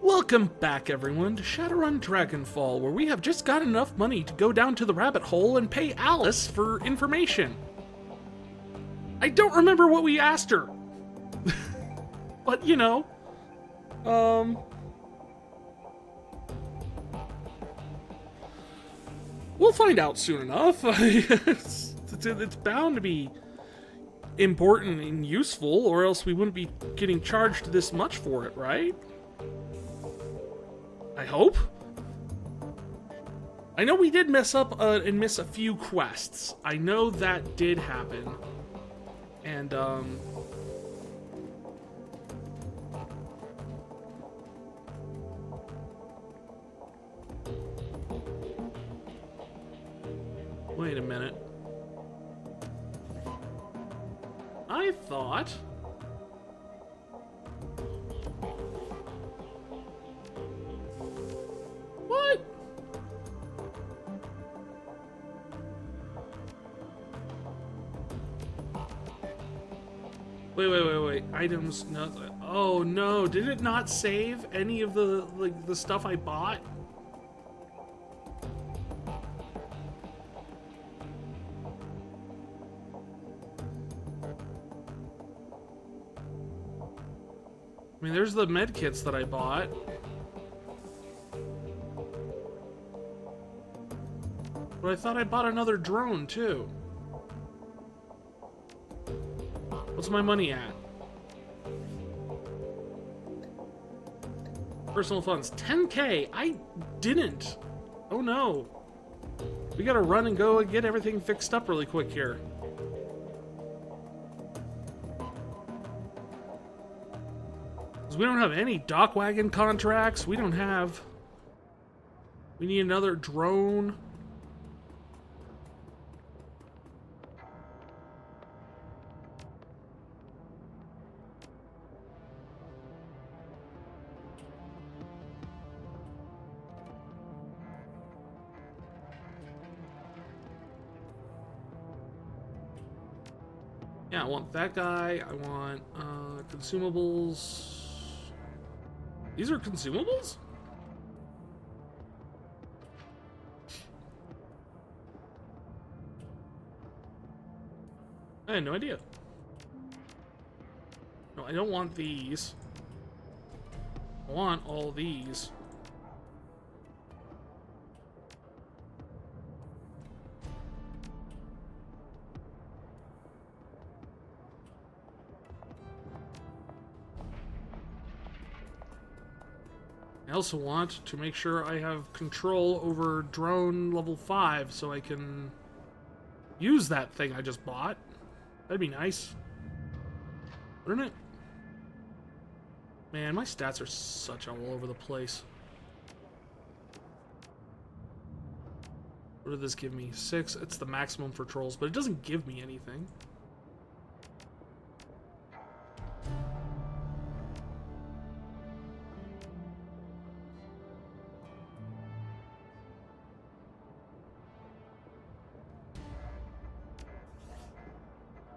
Welcome back, everyone, to Shadowrun Dragonfall, where we have just got enough money to go down to the rabbit hole and pay Alice for information. I don't remember what we asked her. But, you know, we'll find out soon enough. It's bound to be important and useful, or else we wouldn't be getting charged this much for it, right? I hope. I know we did mess up and miss a few quests. I know that did happen. And, wait a minute. I thought... What? Wait. Items, no. Oh no, did it not save any of the, like, the stuff I bought? I mean, there's the med kits that I bought. But I thought I bought another drone, too. What's my money at? Personal funds, 10K. I didn't. Oh no. We gotta run and go and get everything fixed up really quick here. Because we don't have any dock wagon contracts. We don't have... We need another drone. Yeah, I want that guy. I want consumables. These are consumables? I had no idea. No, I don't want these. I want all these. I also want to make sure I have control over drone level 5 so I can use that thing I just bought. That'd be nice. Wouldn't it? Man, my stats are such all over the place. What did this give me? 6. It's the maximum for trolls, but it doesn't give me anything.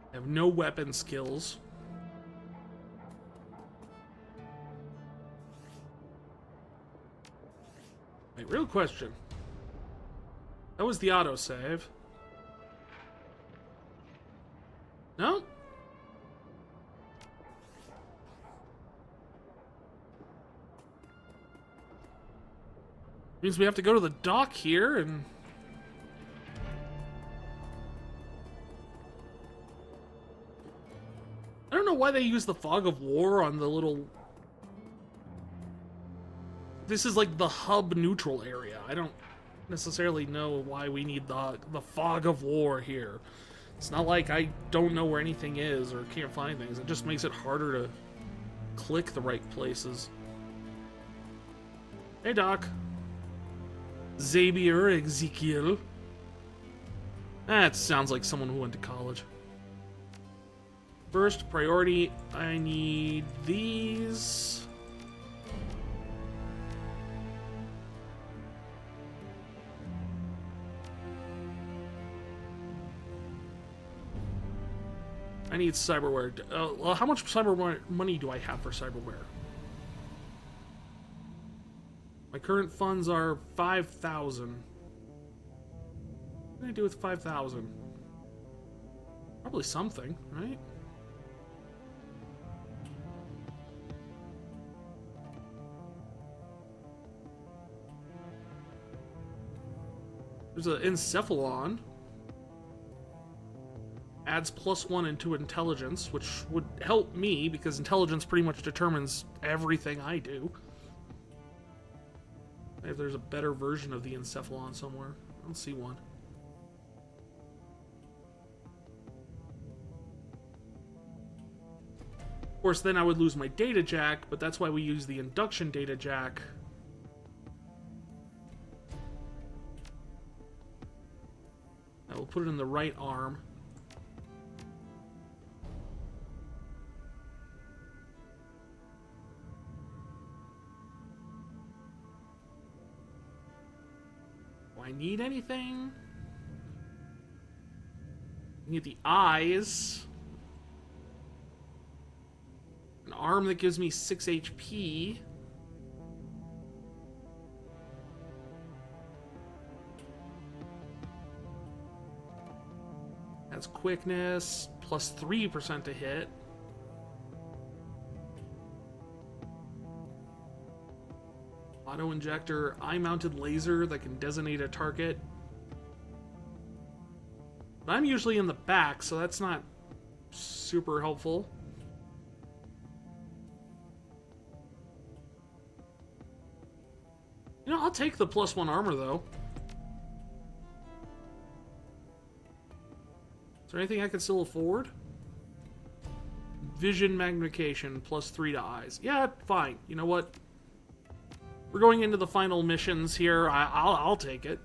I have no weapon skills. Wait, real question. That was the autosave. No? Means we have to go to the dock here and... I don't know why they use the fog of war on the little... This is like the hub neutral area. I don't necessarily know why we need the fog of war here. It's not like I don't know where anything is or can't find things. It just makes it harder to click the right places. Hey, Doc. Xavier Ezekiel. That sounds like someone who went to college. First priority, I need these. I need cyberware. Well, how much cyberware money do I have for cyberware? My current funds are 5,000. What can I do with 5,000? Probably something, right? There's an encephalon. Adds +1 into intelligence, which would help me because intelligence pretty much determines everything I do. Maybe there's a better version of the encephalon somewhere. I don't see one. Of course, then I would lose my data jack, but that's why we use the induction data jack. I will put it in the right arm. Do I need anything? I need the eyes. An arm that gives me 6 HP. That's quickness, plus 3% to hit. Auto injector, eye-mounted laser that can designate a target. But I'm usually in the back, so that's not super helpful. You know, I'll take the +1 armor, though. Is there anything I can still afford? Vision magnification, +3 to eyes. Yeah, fine. You know what? We're going into the final missions here. I'll take it.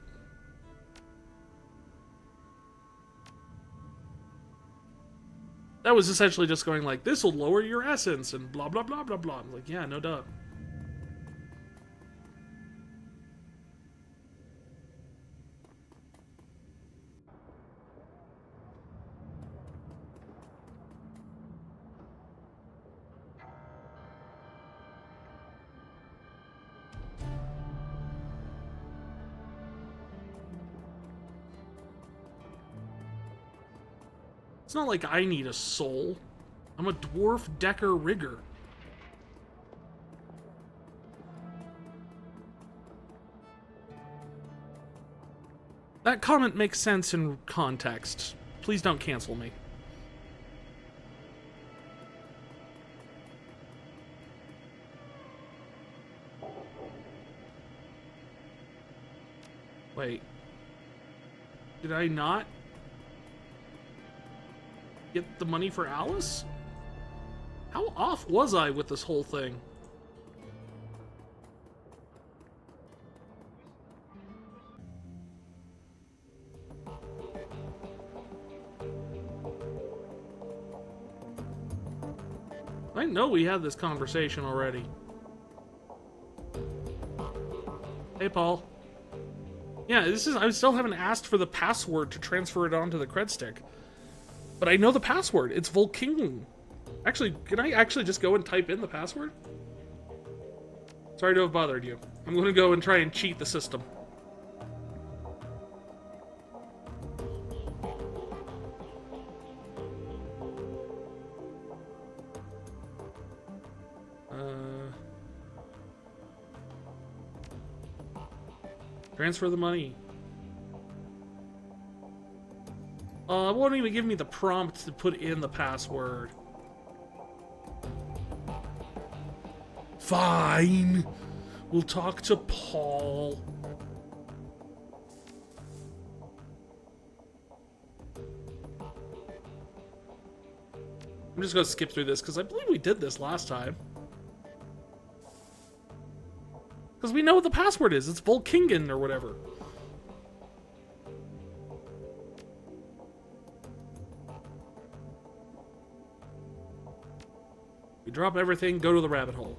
That was essentially just going like, this will lower your essence and blah, blah, blah, blah, blah. I'm like, yeah, no doubt. It's not like I need a soul. I'm a dwarf Decker rigger. That comment makes sense in context. Please don't cancel me. Wait. Did I not get the money for Alice? How off was I with this whole thing? I know we had this conversation already. Hey, Paul. Yeah, I still haven't asked for the password to transfer it onto the cred stick. But I know the password. It's Volking. Actually, can I actually just go and type in the password? Sorry to have bothered you. I'm going to go and try and cheat the system. Transfer the money. It won't even give me the prompt to put in the password. Fine. We'll talk to Paul. I'm just going to skip through this because I believe we did this last time. Because we know what the password is. It's Volkingen or whatever. We drop everything, go to the rabbit hole.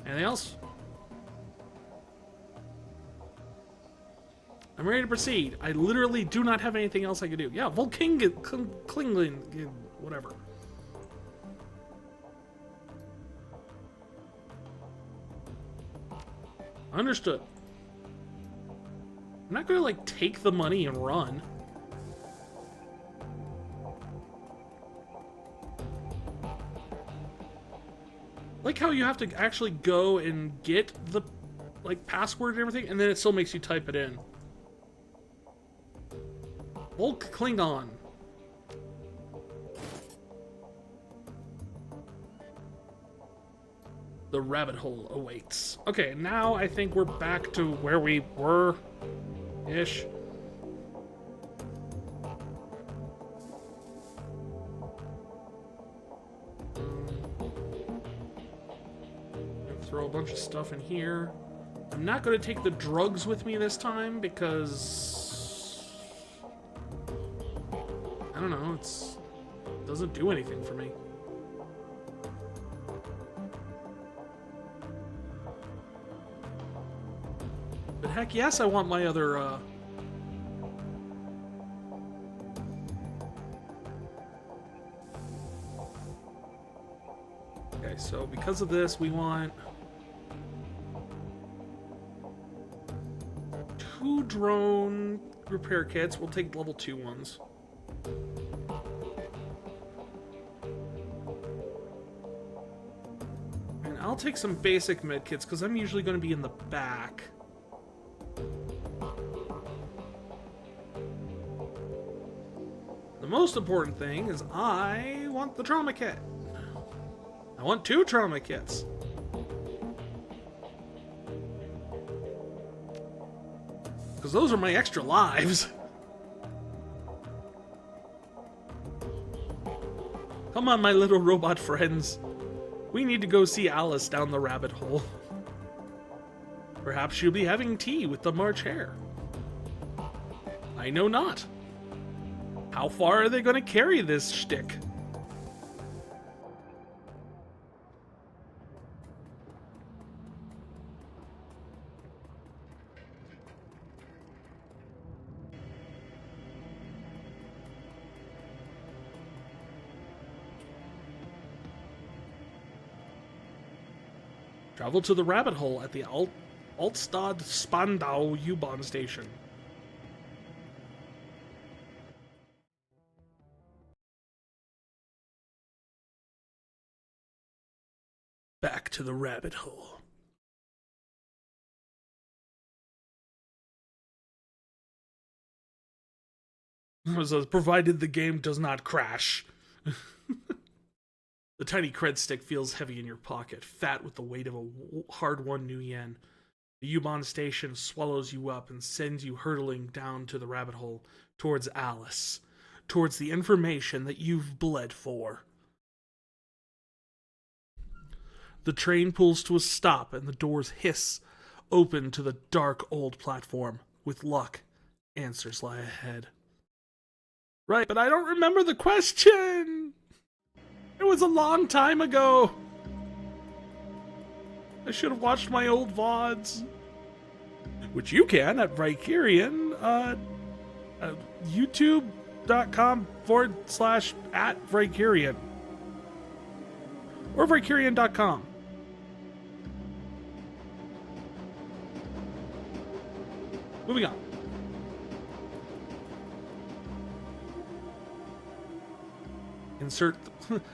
Anything else? I'm ready to proceed. I literally do not have anything else I can do. Yeah, Volkingen, Klingling, whatever. Understood. I'm not gonna, like, take the money and run. Like how you have to actually go and get the, like, password and everything, and then it still makes you type it in. Volk Klingon. The rabbit hole awaits. Okay, now I think we're back to where we were, ish. Throw a bunch of stuff in here. I'm not going to take the drugs with me this time because I don't know, it doesn't do anything for me. But heck yes, I want my other Okay, so because of this, we want 2 drone repair kits. We'll take level 2 ones. And I'll take some basic med kits because I'm usually going to be in the back. The most important thing is I want the trauma kit. I want 2 trauma kits. Because those are my extra lives. Come on, my little robot friends. We need to go see Alice down the rabbit hole. Perhaps she'll be having tea with the March Hare. I know not. How far are they going to carry this shtick? Travel to the rabbit hole at the Altstad Spandau U-Bahn station. Back to the rabbit hole. Provided the game does not crash. The tiny cred stick feels heavy in your pocket, fat with the weight of a hard-won new yen. The U-Bahn station swallows you up and sends you hurtling down to the rabbit hole, towards Alice, towards the information that you've bled for. The train pulls to a stop and the doors hiss open to the dark old platform. With luck, answers lie ahead. Right, but I don't remember the question! It was a long time ago! I should have watched my old VODs. Which you can at Vicarian, youtube.com/@Vicarian. Or Vicarian.com. Moving on. Insert.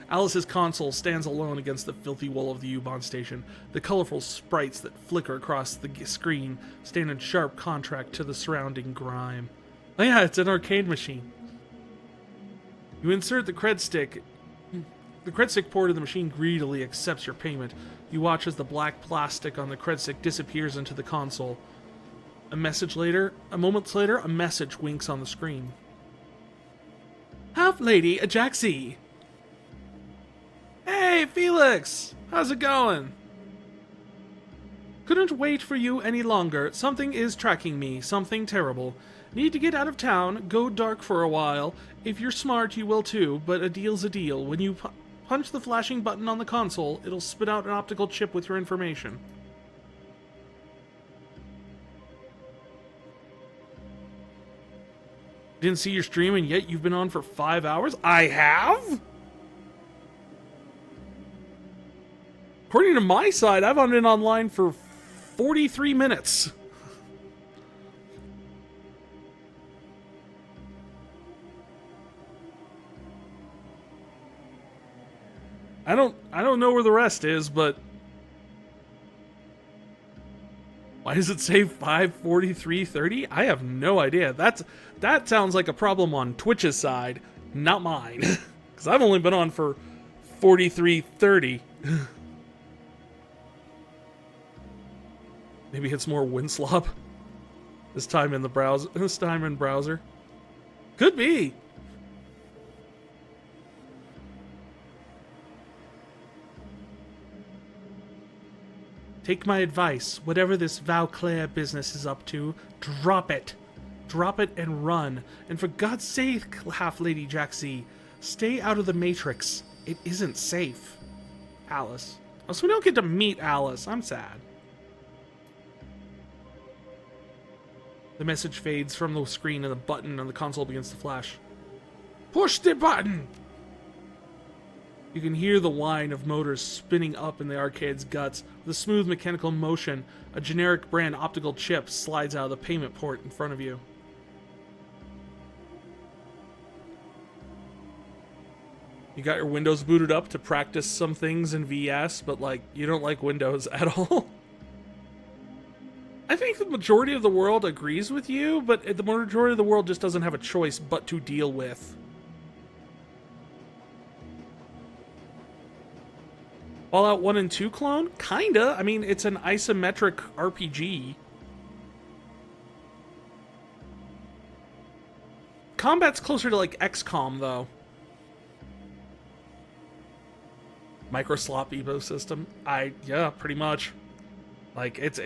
Alice's console stands alone against the filthy wall of the U-Bahn station. The colorful sprites that flicker across the screen stand in sharp contrast to the surrounding grime. Oh yeah, it's an arcade machine. You insert the cred stick. The cred stick port of the machine greedily accepts your payment. You watch as the black plastic on the cred stick disappears into the console. A moment later, a message winks on the screen. Half-Lady Ajaxi. Hey, Felix! How's it going? Couldn't wait for you any longer. Something is tracking me. Something terrible. Need to get out of town. Go dark for a while. If you're smart, you will too, but a deal's a deal. When you punch the flashing button on the console, it'll spit out an optical chip with your information. Didn't see your stream and yet you've been on for 5 hours? I have? According to my side, I've been online for 43 minutes. I don't know where the rest is, but why does it say 5:43:30? I have no idea. That sounds like a problem on Twitch's side, not mine. Because I've only been on for 43:30. Maybe it's more Winslop. This time in browser. Could be. Take my advice. Whatever this Valclair business is up to, drop it. Drop it and run. And for God's sake, Half-Lady Jaxie, stay out of the Matrix. It isn't safe. Alice. Oh, so we don't get to meet Alice. I'm sad. The message fades from the screen and the button on the console begins to flash. Push the button! You can hear the whine of motors spinning up in the arcade's guts. With a smooth mechanical motion, a generic brand optical chip slides out of the payment port in front of you. You got your Windows booted up to practice some things in VS, but like, you don't like Windows at all. I think the majority of the world agrees with you, but the majority of the world just doesn't have a choice but to deal with. Fallout 1 and 2 clone? Kinda. I mean, it's an isometric RPG. Combat's closer to like XCOM, though. Microslop Evo system? Yeah, pretty much. Like, it's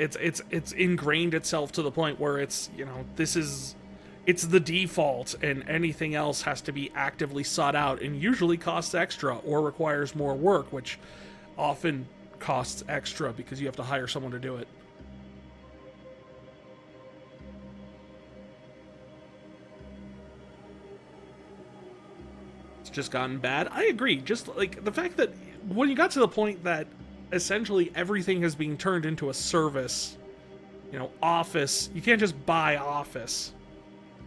ingrained itself to the point where it's, you know, it's the default, and anything else has to be actively sought out, and usually costs extra or requires more work, which often costs extra because you have to hire someone to do it. It's just gotten bad. I agree. Just like the fact that when you got to the point that essentially everything is being turned into a service, you know, Office, you can't just buy Office.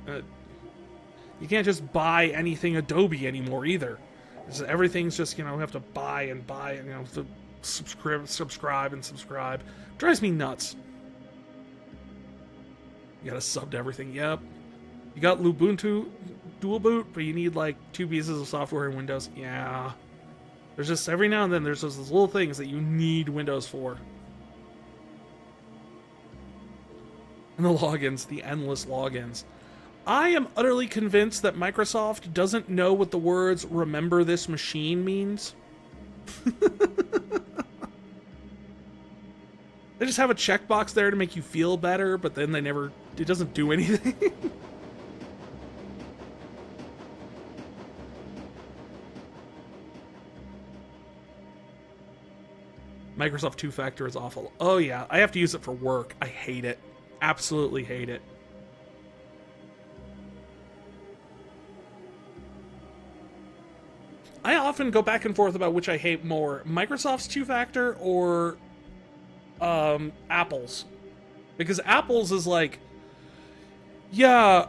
You can't just buy anything Adobe anymore either. Everything's just, you know, you have to buy and buy, and, you know, to subscribe and subscribe. Drives me nuts. You gotta sub to everything. Yep. You got Lubuntu dual boot, but you need like 2 pieces of software in Windows. Yeah. There's just every now and then there's those little things that you need Windows for. And the logins, the endless logins. I am utterly convinced that Microsoft doesn't know what the words "remember this machine" means. They just have a checkbox there to make you feel better, but then it doesn't do anything. Microsoft 2-factor is awful. Oh yeah, I have to use it for work. I hate it. Absolutely hate it. I often go back and forth about which I hate more, Microsoft's 2-factor or Apple's. Because Apple's is like, yeah,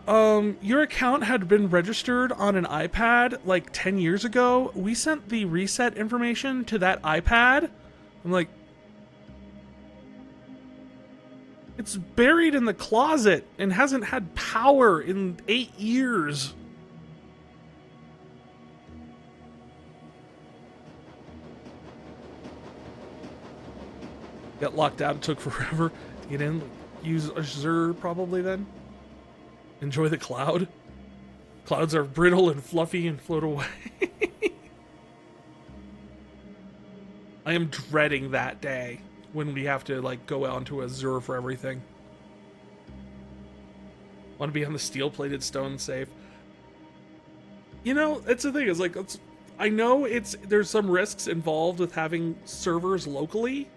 your account had been registered on an iPad like 10 years ago. We sent the reset information to that iPad. I'm like, it's buried in the closet and hasn't had power in 8 years. Got locked out. It took forever to get in. Use Azure probably then. Enjoy the cloud. Clouds are brittle and fluffy and float away. I am dreading that day when we have to like go out to Azure for everything. Want to be on the steel-plated stone safe. You know, it's the thing. It's like I know there's some risks involved with having servers locally,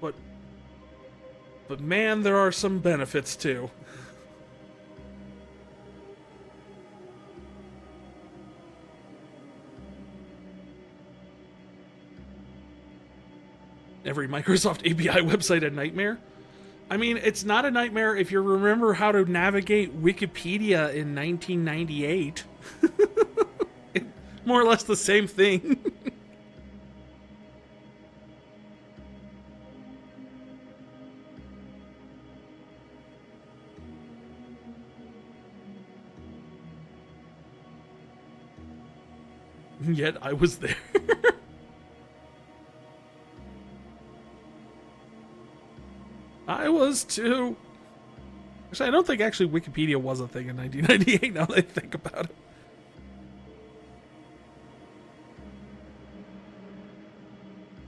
but man, there are some benefits too. Every Microsoft API website a nightmare? I mean, it's not a nightmare if you remember how to navigate Wikipedia in 1998. More or less the same thing. Yet I was there. I was too. Actually, I don't think actually Wikipedia was a thing in 1998 now that I think about it.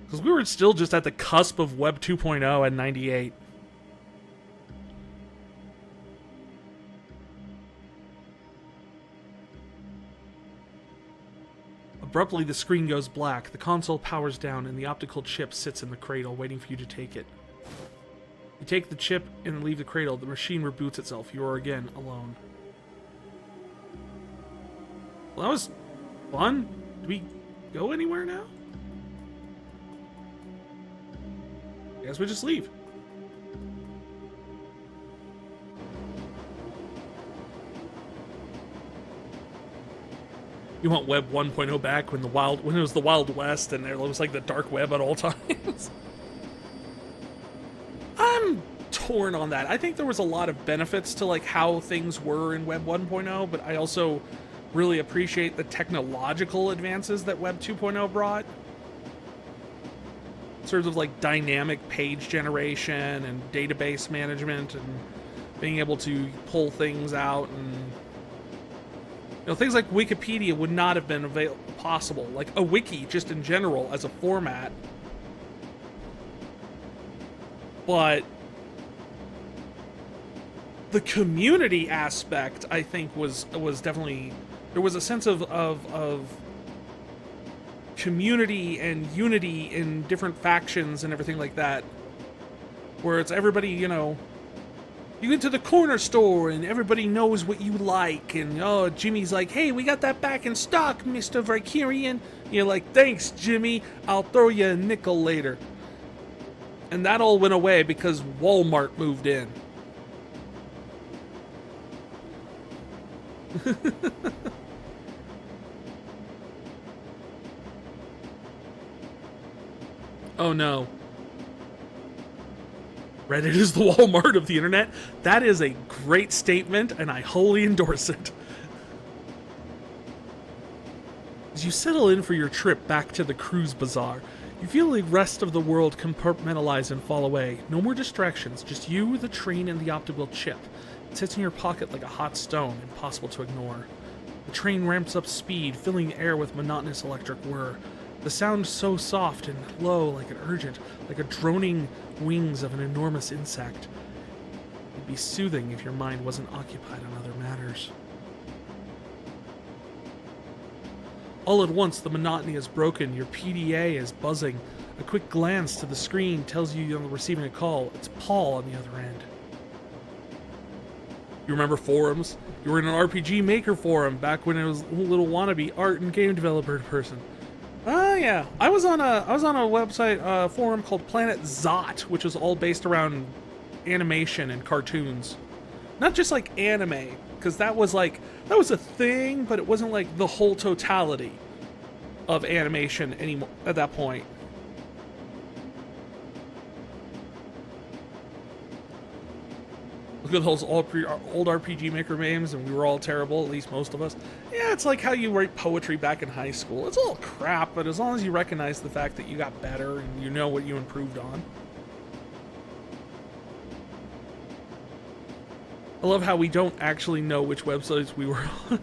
Because we were still just at the cusp of Web 2.0 in 98. Abruptly, the screen goes black, the console powers down, and the optical chip sits in the cradle, waiting for you to take it. You take the chip and leave the cradle. The machine reboots itself. You are again alone. Well, that was fun. Do we go anywhere now? I guess we just leave. You want Web 1.0 back when it was the Wild West and there was like the dark web at all times? I'm torn on that. I think there was a lot of benefits to like how things were in Web 1.0, but I also really appreciate the technological advances that Web 2.0 brought. In terms of like dynamic page generation and database management and being able to pull things out, and things like Wikipedia would not have been possible. Like a wiki just in general as a format. But the community aspect, I think, was definitely, there was a sense of community and unity in different factions and everything like that, where it's everybody, you get to the corner store and everybody knows what you like, and Jimmy's like, hey, we got that back in stock, Mr. Vicarian. You're like, thanks, Jimmy, I'll throw you a nickel later. And that all went away because Walmart moved in. Oh no. Reddit is the Walmart of the internet. That is a great statement, and I wholly endorse it. As you settle in for your trip back to the cruise bazaar, you feel the rest of the world compartmentalize and fall away. No more distractions, just you, the train, and the optical chip. It sits in your pocket like a hot stone, impossible to ignore. The train ramps up speed, filling the air with monotonous electric whir. The sound so soft and low, like an urgent, like a droning wings of an enormous insect. It'd be soothing if your mind wasn't occupied on other matters. All at once, the monotony is broken. Your PDA is buzzing. A quick glance to the screen tells you you're receiving a call. It's Paul on the other end. You remember forums? You were in an RPG Maker forum back when it was a little wannabe art and game developer person. Yeah. I was on a website forum called Planet Zot, which was all based around animation and cartoons. Not just like anime, because that was a thing, but it wasn't like the whole totality of animation anymore at that point. Look at those old RPG Maker games, and we were all terrible, at least most of us. Yeah, it's like how you write poetry back in high school. It's all crap, but as long as you recognize the fact that you got better and you know what you improved on. I love how we don't actually know which websites we were on.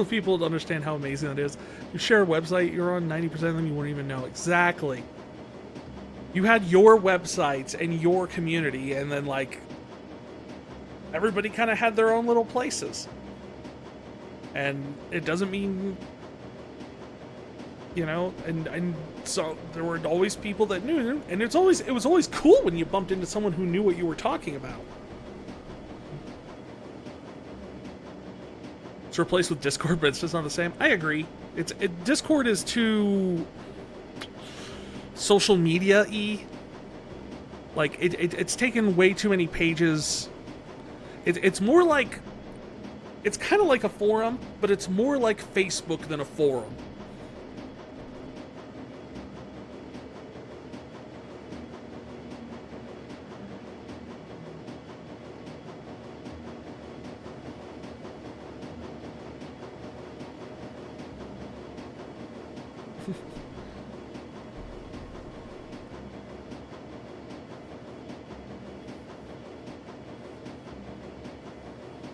People don't understand how amazing that is. You share a website you're on, 90% of them you won't even know. Exactly. You had your websites and your community, and then everybody kind of had their own little places. And it doesn't mean, and so there were always people that knew, and it was always cool when you bumped into someone who knew what you were talking about. It's replaced with Discord, but it's just not the same. I agree. Discord is too social media-y. Like, it's taken way too many pages. It's more like... It's kind of like a forum, but it's more like Facebook than a forum.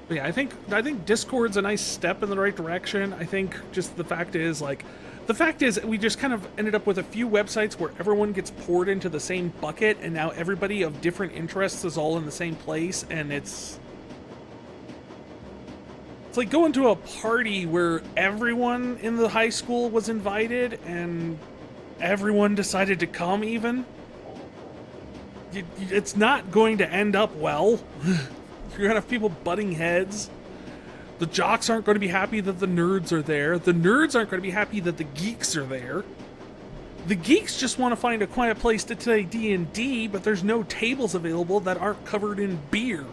Yeah, I think Discord's a nice step in the right direction. I think just the fact is we just kind of ended up with a few websites where everyone gets poured into the same bucket, and now everybody of different interests is all in the same place, and it's like going to a party where everyone in the high school was invited and everyone decided to come even. It's not going to end up well. You're gonna have people butting heads. The jocks aren't going to be happy that the nerds are there. The nerds aren't going to be happy that the geeks are there. The geeks just want to find a quiet place to play D&D, but there's no tables available that aren't covered in beer.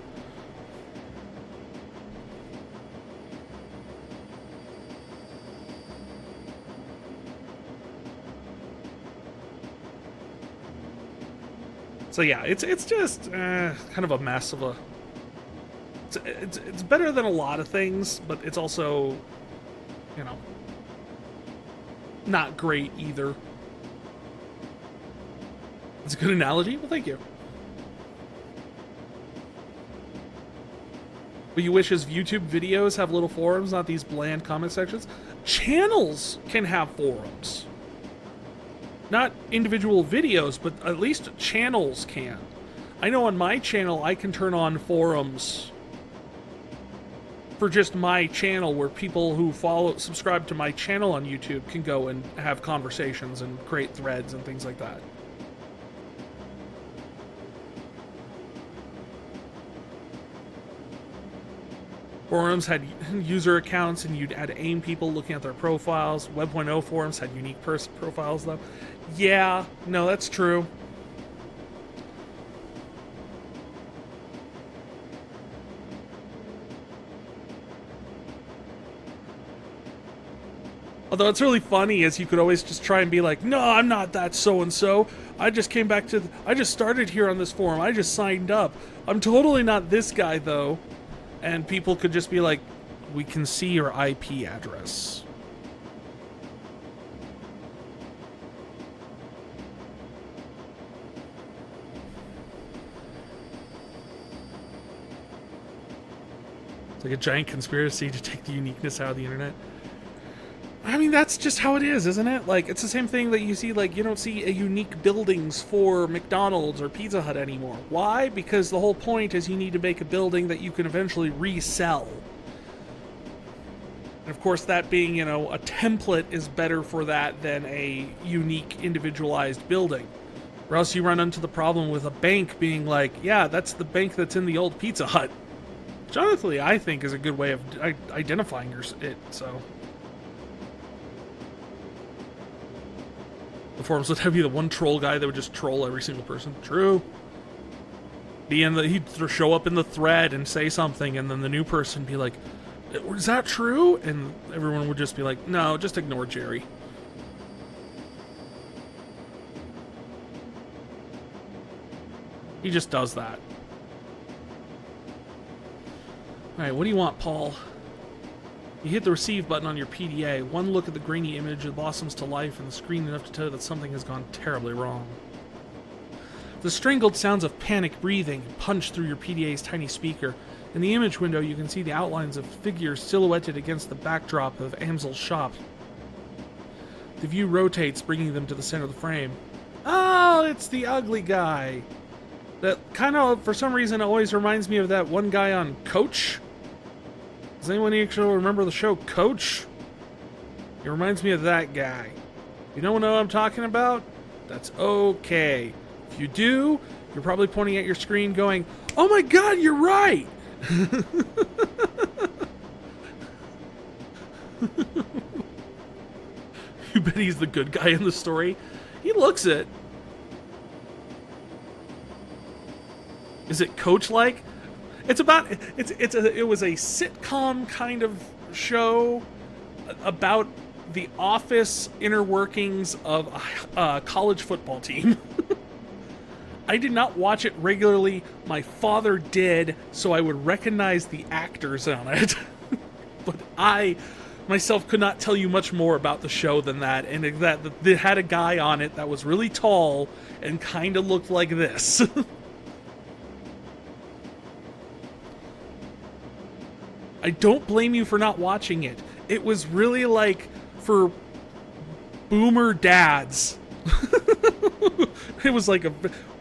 So yeah, it's just kind of a mess of a... It's better than a lot of things, but it's also, you know, not great either. It's a good analogy. Well, thank you. But you wish his YouTube videos have little forums, not these bland comment sections? Channels can have forums. Not individual videos, but at least channels can. I know on my channel I can turn on forums for just my channel, where people who subscribe to my channel on YouTube can go and have conversations and create threads and things like that. Forums had user accounts and you'd add AIM people looking at their profiles. Web.0 forums had unique profiles though. Yeah, no, that's true. Although it's really funny, is you could always just try and be like, no, I'm not that so-and-so. I just came back to... I just started here on this forum. I just signed up. I'm totally not this guy, though. And people could just be like, we can see your IP address. It's like a giant conspiracy to take the uniqueness out of the internet. I mean, that's just how it is, isn't it? Like, it's the same thing that you see, like, you don't see a unique buildings for McDonald's or Pizza Hut anymore. Why? Because the whole point is you need to make a building that you can eventually resell. And of course, that being, you know, a template is better for that than a unique, individualized building. Or else you run into the problem with a bank being like, yeah, that's the bank that's in the old Pizza Hut. Which honestly, I think is a good way of identifying it, so... The forums would have you the one troll guy that would just troll every single person. True. He'd show up in the thread and say something, and then the new person be like, is that true? And everyone would just be like, no, just ignore Jerry. He just does that. Alright, what do you want, Paul? You hit the receive button on your PDA. One look at the grainy image blossoms to life and the screen enough to tell you that something has gone terribly wrong. The strangled sounds of panic breathing punch through your PDA's tiny speaker. In the image window, you can see the outlines of figures silhouetted against the backdrop of Amsel's shop. The view rotates, bringing them to the center of the frame. Oh, it's the ugly guy. That kind of, for some reason, always reminds me of that one guy on Coach. Does anyone actually remember the show Coach? It reminds me of that guy. You don't know what I'm talking about? That's okay. If you do, you're probably pointing at your screen going, oh my god, you're right! You bet he's the good guy in the story? He looks it. Is it Coach-like? It was a sitcom kind of show about the office inner workings of a college football team. I did not watch it regularly. My father did, so I would recognize the actors on it. But I myself could not tell you much more about the show than that, and that it had a guy on it that was really tall and kind of looked like this. I don't blame you for not watching it. It was really like for boomer dads. It was like a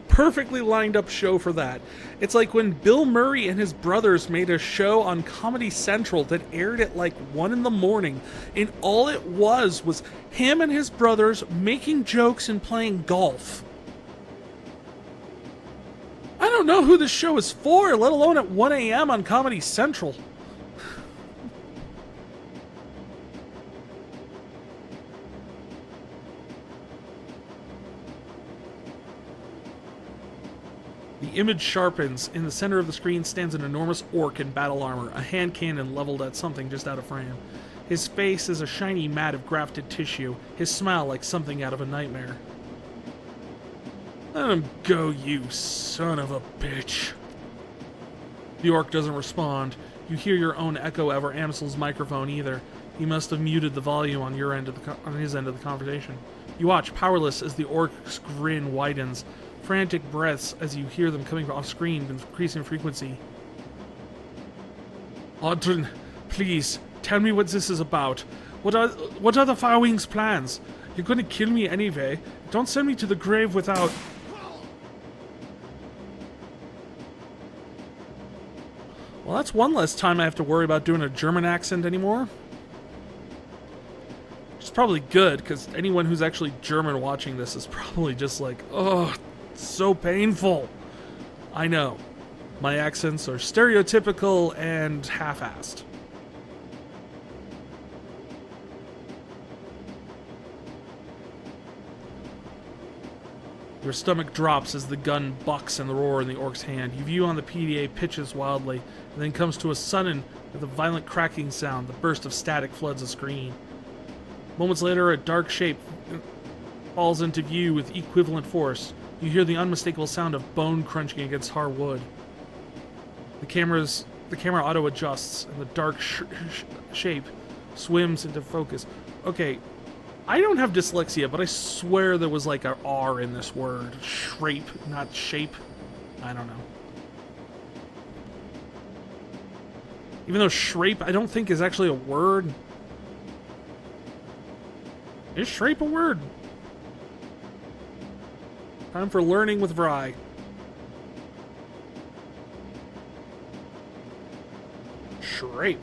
perfectly lined up show for that. It's like when Bill Murray and his brothers made a show on Comedy Central that aired at like 1 in the morning, and all it was him and his brothers making jokes and playing golf. I don't know who this show is for, let alone at 1 a.m. on Comedy Central. The image sharpens. In the center of the screen stands an enormous orc in battle armor, a hand cannon leveled at something just out of frame. His face is a shiny mat of grafted tissue, his smile like something out of a nightmare. Let him go, you son of a bitch. The orc doesn't respond. You hear your own echo over Amsel's microphone either. He must have muted the volume on your end of on his end of the conversation. You watch, powerless, as the orc's grin widens. Frantic breaths as you hear them coming off screen, increasing frequency. Audrin, please, tell me what this is about. What are the Firewing's plans? You're going to kill me anyway. Don't send me to the grave without... Well, that's one less time I have to worry about doing a German accent anymore. Which is probably good, because anyone who's actually German watching this is probably just like, oh, it's so painful. I know. My accents are stereotypical and half-assed. Your stomach drops as the gun bucks and the roar in the orc's hand. You view on the PDA pitches wildly, and then comes to a sudden, with a violent cracking sound. The burst of static floods the screen. Moments later, a dark shape falls into view with equivalent force. You hear the unmistakable sound of bone crunching against hard wood. The camera auto adjusts, and the dark shape swims into focus. Okay, I don't have dyslexia, but I swear there was like an R in this word. Shrape, not shape. I don't know. Even though shrape, I don't think is actually a word. Is shrape a word? Time for learning with Vry. Shrape.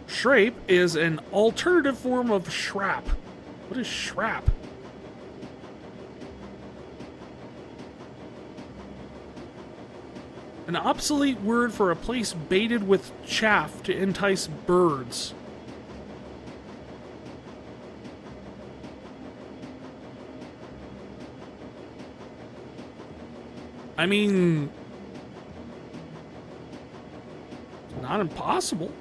Shrape is an alternative form of shrap. What is shrap? An obsolete word for a place baited with chaff to entice birds. I mean, not impossible.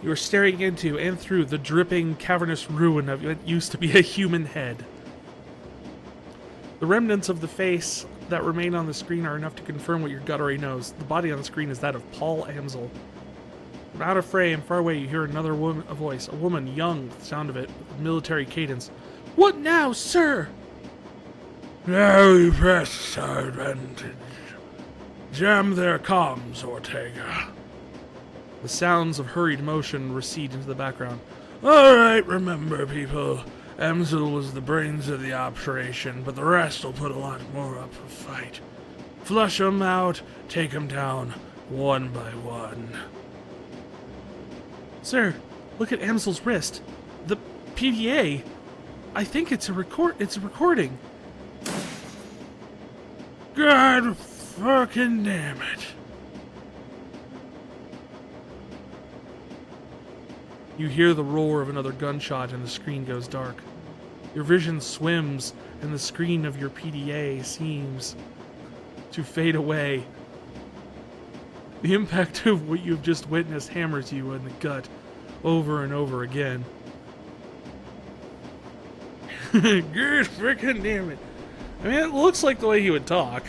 You are staring into and through the dripping, cavernous ruin of what used to be a human head. The remnants of the face that remain on the screen are enough to confirm what your gut already knows. The body on the screen is that of Paul Amsel. From out of frame, far away, you hear another voice. A woman, young, with the sound of it, with a military cadence. What now, sir? Now we press our advantage. Jam their comms, Ortega. The sounds of hurried motion recede into the background. Alright, remember, people. Amsel was the brains of the operation, but the rest will put a lot more up a fight. Flush 'em out, take 'em down, one by one. Sir, look at Amsel's wrist. PDA. I think it's a recording. God fucking damn it. You hear the roar of another gunshot and the screen goes dark. Your vision swims and the screen of your PDA seems to fade away. The impact of what you've just witnessed hammers you in the gut over and over again. God freaking damn it. I mean, it looks like the way he would talk.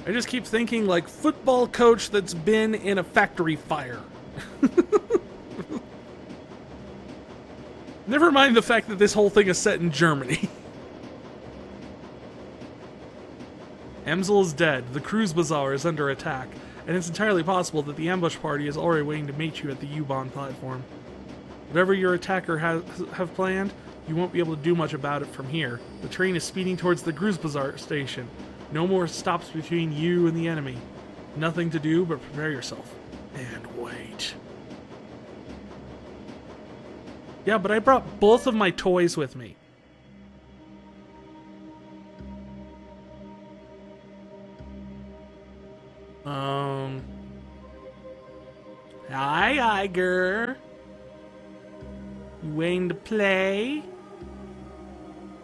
I just keep thinking like football coach that's been in a factory fire. Never mind the fact that this whole thing is set in Germany. Emsel is dead, the cruise bazaar is under attack, and it's entirely possible that the ambush party is already waiting to meet you at the U-Bahn platform. Whatever your attacker have planned, you won't be able to do much about it from here. The train is speeding towards the cruise bazaar station. No more stops between you and the enemy. Nothing to do but prepare yourself. And wait. Yeah, but I brought both of my toys with me. Hi, Iger. You waiting to play?